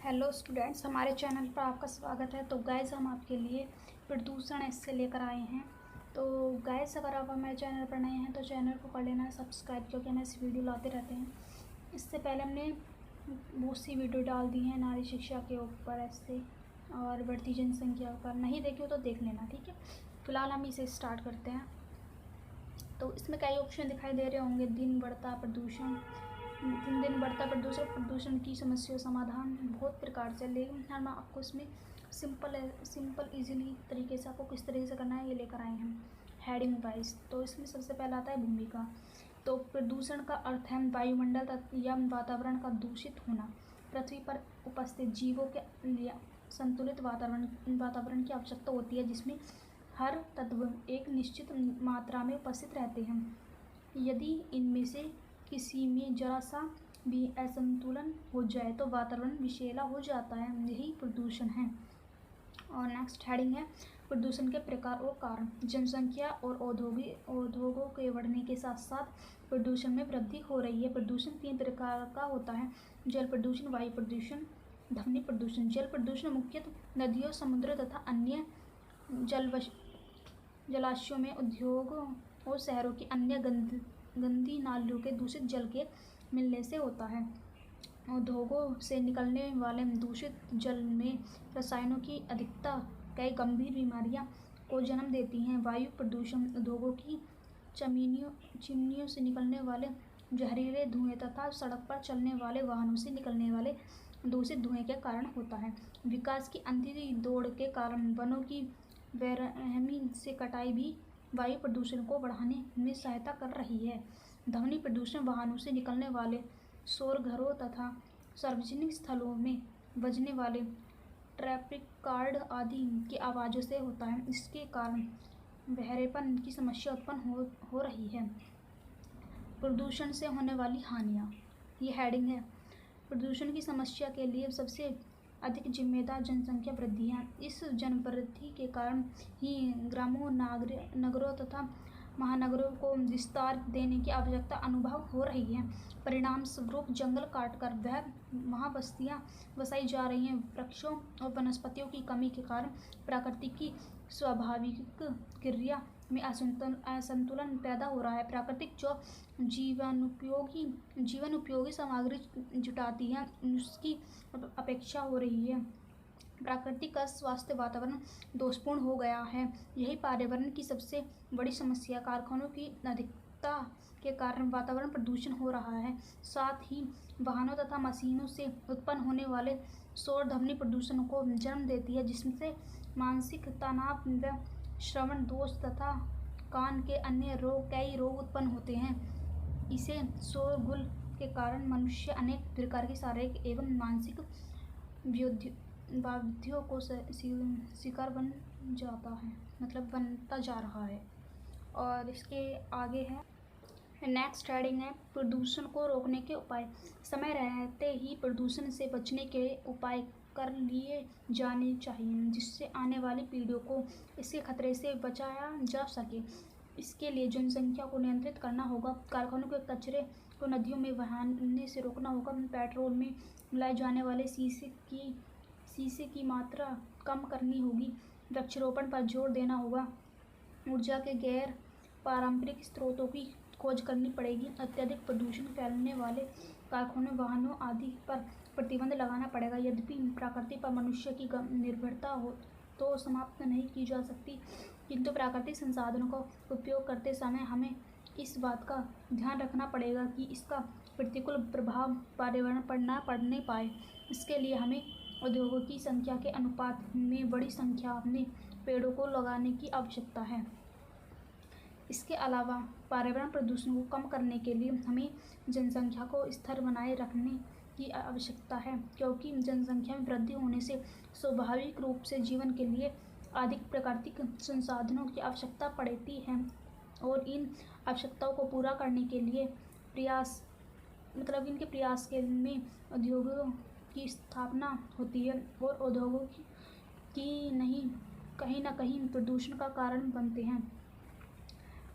Hello students, हमारे channel पर आपका स्वागत है। तो गाइस, हम आपके लिए प्रदूषण इससे लेकर आए हैं। तो गाइस, अगर आप हमारे चैनल पर नए हैं तो चैनल को कर लेना सब्सक्राइब, क्योंकि हम ऐसी वीडियो लाते रहते हैं। इससे पहले हमने बहुत सी वीडियो डाल दी हैं नारी शिक्षा के ऊपर ऐसे, और बढ़ती जनसंख्या पर। नहीं देखी हो तो देख लेना, ठीक है। फिलहाल हम इसे स्टार्ट करते हैं। तो इसमें कई ऑप्शन दिखाई दे रहे होंगे। दिन बढ़ता प्रदूषण, प्रदूषण की समस्या समाधान बहुत प्रकार से, लेकिन हम आपको इसमें सिंपल इजीली तरीके से आपको किस तरीके से करना है ये लेकर आए हैं हेडिंग वाइज। तो इसमें सबसे पहला आता है भूमिका। तो प्रदूषण का अर्थ है वायुमंडल या वातावरण का दूषित होना। पृथ्वी पर उपस्थित जीवों के लिए संतुलित वातावरण की आवश्यकता होती है, जिसमें हर तत्व एक निश्चित मात्रा में उपस्थित रहते हैं। यदि इनमें से किसी में जरा सा भी असंतुलन हो जाए तो वातावरण विषैला हो जाता है। यही प्रदूषण है। और नेक्स्ट हेडिंग है प्रदूषण के प्रकार और कारण। जनसंख्या और उद्योगों के बढ़ने के साथ साथ प्रदूषण में वृद्धि हो रही है। प्रदूषण 3 प्रकार का होता है: जल प्रदूषण, वायु प्रदूषण, ध्वनि प्रदूषण। जल प्रदूषण मुख्यतः नदियों, समुद्र तथा अन्य जलाशयों में उद्योगों और शहरों की अन्य गंदी नालियों के दूषित जल के मिलने से होता है। उद्योगों से निकलने वाले दूषित जल में रसायनों की अधिकता कई गंभीर बीमारियां को जन्म देती हैं। वायु प्रदूषण उद्योगों की चिमनियों से निकलने वाले जहरीले धुएं तथा सड़क पर चलने वाले वाहनों से निकलने वाले दूषित धुएं के कारण होता है। विकास की अंधी दौड़ के कारण वनों की बेरहमी से कटाई भी वायु प्रदूषण को बढ़ाने में सहायता कर रही है। ध्वनि प्रदूषण वाहनों से निकलने वाले शोर, घरों तथा सार्वजनिक स्थलों में बजने वाले ट्रैफिक कार्ड आदि की आवाज़ों से होता है। इसके कारण बहरेपन की समस्या उत्पन्न हो रही है। प्रदूषण से होने वाली हानियाँ, ये हेडिंग है। प्रदूषण की समस्या के लिए सबसे अधिक जिम्मेदार जनसंख्या वृद्धि है। इस जनवृद्धि के कारण ही ग्रामों, नगरों तथा महानगरों को विस्तार देने की आवश्यकता अनुभव हो रही है। परिणाम स्वरूप जंगल काटकर वहाँ बस्तियाँ बसाई जा रही हैं। वृक्षों और वनस्पतियों की कमी के कारण प्रकृति की स्वाभाविक क्रिया में असंतुलन पैदा हो रहा है। प्राकृतिक जो जीवन उपयोगी सामग्री जुटाती है, उसकी अपेक्षा हो रही है। प्राकृतिक का स्वास्थ्य वातावरण दोषपूर्ण हो गया है। यही पर्यावरण की सबसे बड़ी समस्या। कारखानों की अधिकता के कारण वातावरण प्रदूषण हो रहा है। साथ ही वाहनों तथा मशीनों से उत्पन्न होने वाले शोर ध्वनि प्रदूषण को जन्म देती है, जिससे मानसिक तनाव व श्रवण दोष तथा कान के अन्य कई रोग उत्पन्न होते हैं। इसे शोरगुल के कारण मनुष्य अनेक प्रकार की शारीरिक एवं मानसिक व्याधियों को शिकार बनता जा रहा है। और इसके आगे है नेक्स्ट हेडिंग है प्रदूषण को रोकने के उपाय। समय रहते ही प्रदूषण से बचने के उपाय कर लिए जाने चाहिए, जिससे आने वाली पीढ़ियों को इसके खतरे से बचाया जा सके। इसके लिए जनसंख्या को नियंत्रित करना होगा। कारखानों के कचरे को नदियों में बहाने से रोकना होगा। पेट्रोल में मिलाए जाने वाले शीशे की मात्रा कम करनी होगी। वृक्षारोपण पर जोर देना होगा। ऊर्जा के गैर पारंपरिक स्रोतों की खोज करनी पड़ेगी। अत्यधिक प्रदूषण फैलाने वाले कारखानों, वाहनों आदि पर प्रतिबंध लगाना पड़ेगा। यद्यपि प्रकृति पर मनुष्य की निर्भरता हो तो समाप्त नहीं की जा सकती, किंतु प्राकृतिक संसाधनों का उपयोग करते समय हमें इस बात का ध्यान रखना पड़ेगा कि इसका प्रतिकूल प्रभाव पर्यावरण पर न पड़ने पाए। इसके लिए हमें उद्योगों की संख्या के अनुपात में बड़ी संख्या में पेड़ों को लगाने की आवश्यकता है। इसके अलावा पर्यावरण प्रदूषण को कम करने के लिए हमें जनसंख्या को स्थिर बनाए रखने की आवश्यकता है, क्योंकि जनसंख्या में वृद्धि होने से स्वाभाविक रूप से जीवन के लिए अधिक प्राकृतिक संसाधनों की आवश्यकता पड़ती है। और इन आवश्यकताओं को पूरा करने के लिए इनके प्रयास के में उद्योगों की स्थापना होती है, और उद्योगों की कहीं न कहीं प्रदूषण का कारण बनते हैं।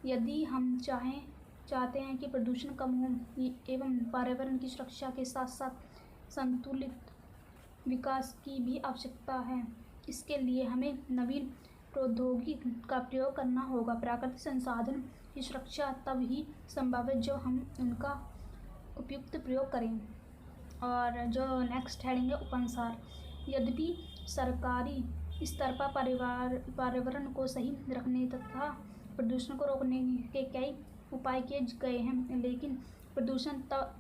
यदि हम चाहते हैं कि प्रदूषण कम हो एवं पर्यावरण की सुरक्षा के साथ साथ संतुलित विकास की भी आवश्यकता है। इसके लिए हमें नवीन प्रौद्योगिकी का प्रयोग करना होगा। प्राकृतिक संसाधन की सुरक्षा तब ही संभव है जब हम उनका उपयुक्त प्रयोग करें। और जो नेक्स्ट हेडिंग है उपसंहार। यद्यपि सरकारी स्तर पर पर्यावरण को सही रखने तथा प्रदूषण को रोकने के कई उपाय किए गए हैं, लेकिन प्रदूषण तब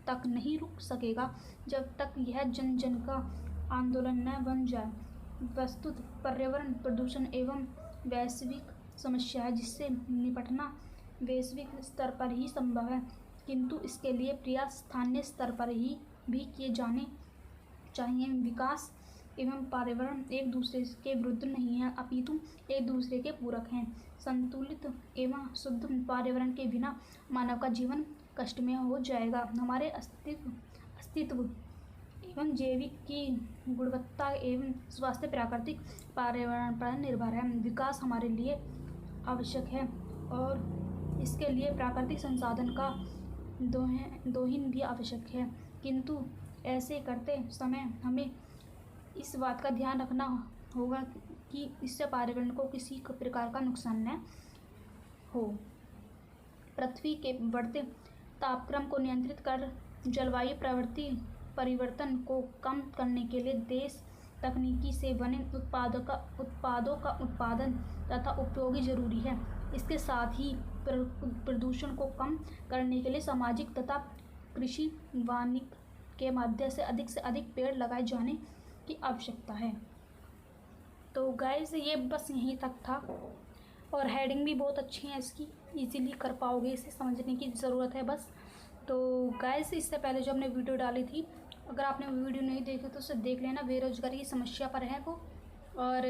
तक नहीं रुक सकेगा जब तक यह जन जन का आंदोलन न बन जाए। वस्तुत पर्यावरण प्रदूषण एवं वैश्विक समस्या है जिससे निपटना वैश्विक स्तर पर ही संभव है, किंतु इसके लिए प्रयास स्थानीय स्तर पर ही भी किए जाने चाहिए। विकास एवं पर्यावरण एक दूसरे के विरुद्ध नहीं है, अपितु एक दूसरे के पूरक हैं। संतुलित एवं शुद्ध पर्यावरण के बिना मानव का जीवन कष्टमय हो जाएगा। हमारे अस्तित्व एवं जैविक की गुणवत्ता एवं स्वास्थ्य प्राकृतिक पर्यावरण पर निर्भर है। विकास हमारे लिए आवश्यक है और इसके लिए प्राकृतिक संसाधन का दोहन भी आवश्यक है, किंतु ऐसे करते समय हमें इस बात का ध्यान रखना होगा कि इससे पर्यावरण को किसी प्रकार का नुकसान न हो। पृथ्वी के बढ़ते तापक्रम को नियंत्रित कर जलवायु प्रवृत्ति परिवर्तन को कम करने के लिए देश तकनीकी से बने उत्पादों का उत्पादन तथा उपयोग जरूरी है। इसके साथ ही प्रदूषण को कम करने के लिए सामाजिक तथा कृषि वानिकी के माध्यम से अधिक पेड़ लगाए जाने की आवश्यकता है। तो गाइस ये बस यहीं तक था और हेडिंग भी बहुत अच्छी है इसकी, इजीली कर पाओगे, इसे समझने की ज़रूरत है बस। तो गाइस इससे पहले जो हमने वीडियो डाली थी, अगर आपने वीडियो नहीं देखी तो उसे देख लेना, बेरोजगारी की समस्या पर है वो। और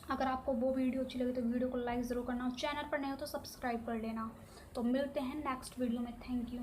अगर आपको वो वीडियो अच्छी लगी तो वीडियो को लाइक ज़रूर करना और चैनल पर नए हो तो सब्सक्राइब कर लेना। तो मिलते हैं नेक्स्ट वीडियो में। Thank you.